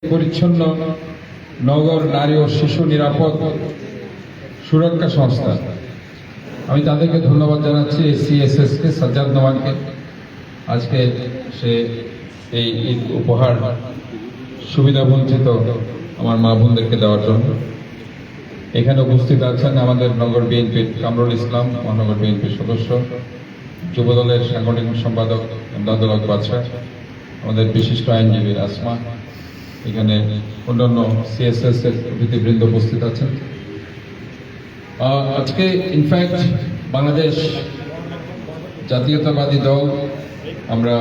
পরিচ্ছন্ন নগর নারী ও শিশু নিরাপদ সুরক্ষা সংস্থা, আমি তাদেরকে ধন্যবাদ জানাচ্ছি। সিএসএস কে, সাজ্জাদ নোমানকে আজকে সে এই ঈদ উপহার সুবিধা বঞ্চিত আমার মা বোনদেরকে দেওয়ার জন্য। এখানে উপস্থিত আছেন আমাদের নগর বিএনপির কামরুল ইসলাম, মহানগর বিএনপির সদস্য, যুবদলের সাংগঠনিক সম্পাদক দাদুল হক বাদশাহ, আমাদের বিশিষ্ট আইনজীবী আসমা, এখানে অন্যান্য সিএসএস এর অতিথিবৃন্দ উপস্থিত আছেন। আজকে ইনফ্যাক্ট বাংলাদেশ জাতীয়তাবাদী দল আমরা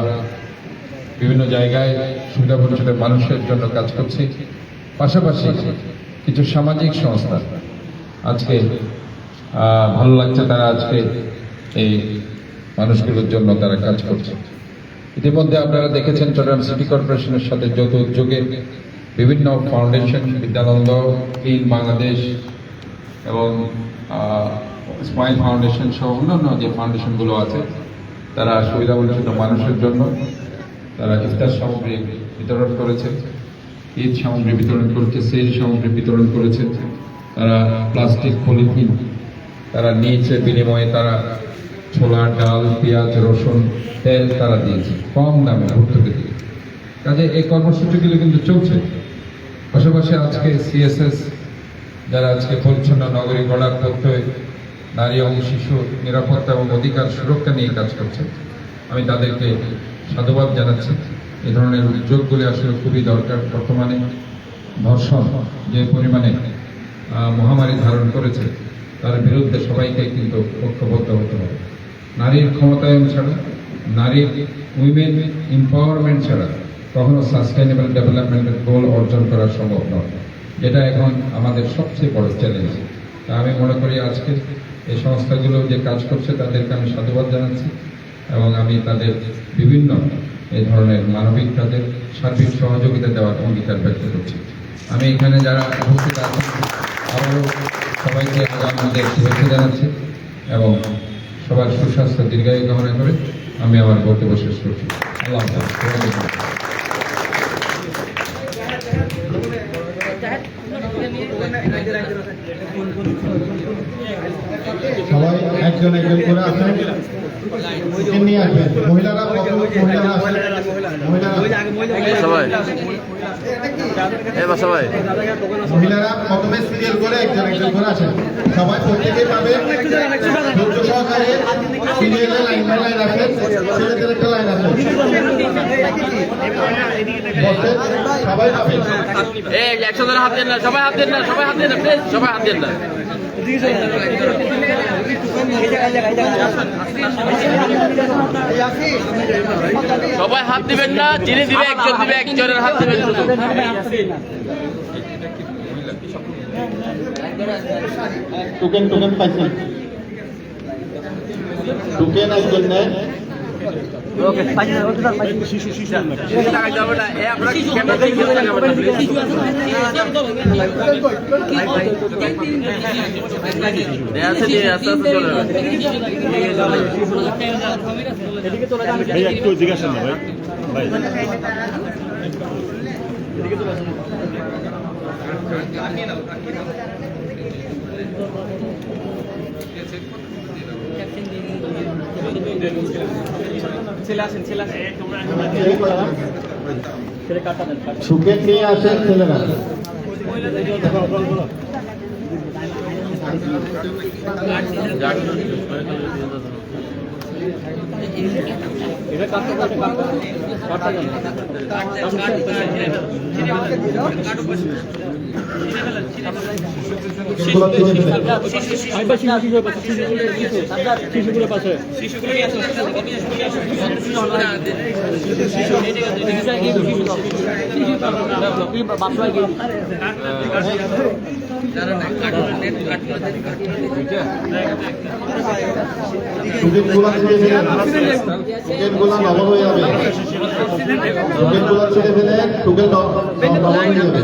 বিভিন্ন জায়গায় সুবিধা বঞ্চিত মানুষের জন্য কাজ করছি, পাশাপাশি কিছু সামাজিক সংস্থা আজকে ভালো লাগছে, তারা আজকে এই মানুষগুলোর জন্য তারা কাজ করছে। ইতিমধ্যে আপনারা দেখেছেন চট্টগ্রাম সিটি কর্পোরেশনের সাথে যৌথ উদ্যোগে বিভিন্ন ফাউন্ডেশন, বিদ্যানন্দ, ক্লিন বাংলাদেশ এবং স্মাইল ফাউন্ডেশন সহ অন্যান্য যে ফাউন্ডেশনগুলো আছে, তারা সুবিধা বঞ্চিত মানুষের জন্য তারা ইফতার সামগ্রী বিতরণ করেছে, ঈদ সামগ্রী বিতরণ করেছে, সেহরি সামগ্রী বিতরণ করেছে। তারা প্লাস্টিক, পলিথিন তারা নিয়েছে, বিনিময়ে তারা ছোলা, ডাল, পেঁয়াজ, রসুন, তেল তারা দিয়েছে কম দামে ভর্তুকি দিয়ে। কাজে এই কর্মসূচিগুলো কিন্তু চলছে। পাশাপাশি আজকে সিএসএস যারা আজকে পরিচ্ছন্ন নগরী গড়ার পক্ষে নারী এবং শিশু নিরাপত্তা এবং অধিকার সুরক্ষা নিয়ে কাজ করছে, আমি তাদেরকে সাধুবাদ জানাচ্ছি। এই ধরনের উদ্যোগগুলি আসলে খুবই দরকার। বর্তমানে ধর্ষণ যে পরিমাণে মহামারী ধারণ করেছে, তার বিরুদ্ধে সবাইকে কিন্তু ঐক্যবদ্ধ হতে হবে। নারীর ক্ষমতায়ন ছাড়া, নারীর উইমেন এম্পাওয়ারমেন্ট ছাড়া কখনো সাস্টেইনেবল ডেভেলপমেন্টের গোল অর্জন করা সম্ভব নয়, যেটা এখন আমাদের সবচেয়ে বড় চ্যালেঞ্জ। তা আমি মনে করি আজকে এই সংস্থাগুলো যে কাজ করছে তাদেরকে আমি সাধুবাদ জানাচ্ছি এবং আমি তাদের বিভিন্ন এই ধরনের মানবিক কাজের সার্বিক সহযোগিতা দেওয়ার অঙ্গীকার ব্যক্ত করছি। আমি এখানে যারা উপস্থিত আছেন আবারও সবাইকে আমাদের শুভেচ্ছা জানাচ্ছি এবং সবার সুস্বাস্থ্য দীর্ঘায়ু কামনা করে আমি আমার বক্তব্য শেষ করছি। আল্লাহ হাফেজ। সবাই একজন একজন করে আসেন, নিয়ে আসবেন। মহিলারা মহিলারা প্রথমে সিরিয়াল করে একজন একজন করে আসেন। সবাই প্রত্যেকে পাবে ধৈর্য সহকারে সিরিয়ালে লাইন বাই লাইন আসেন, ছেলেদের একটা লাইন আসেন, সবাই পাবেন। একসাথে হাত দেন না, সবাই হাত দেন না, সবাই হাত দেন না, প্লিজ সবাই হাত দেন না। সবাই হাত দিবেন না, যিনি দিবে একজন দিবে, একজনের হাত দিবেন শুধু। টোকেন টোকেন পাইছেন, টোকেন একজন নেন। একটু জিজ্ঞাসা না ভাই, সুখে নিয়ে আসেন ছেলেরা। শিশুগুলো পাশে টিকিটগুলো ছিঁড়ে ফেলেন, টিকিটগুলো নবল হয়ে যাবে। টিকিটগুলো ছিঁড়ে ফেলেন, টিকিট নবল হয়ে যাবে।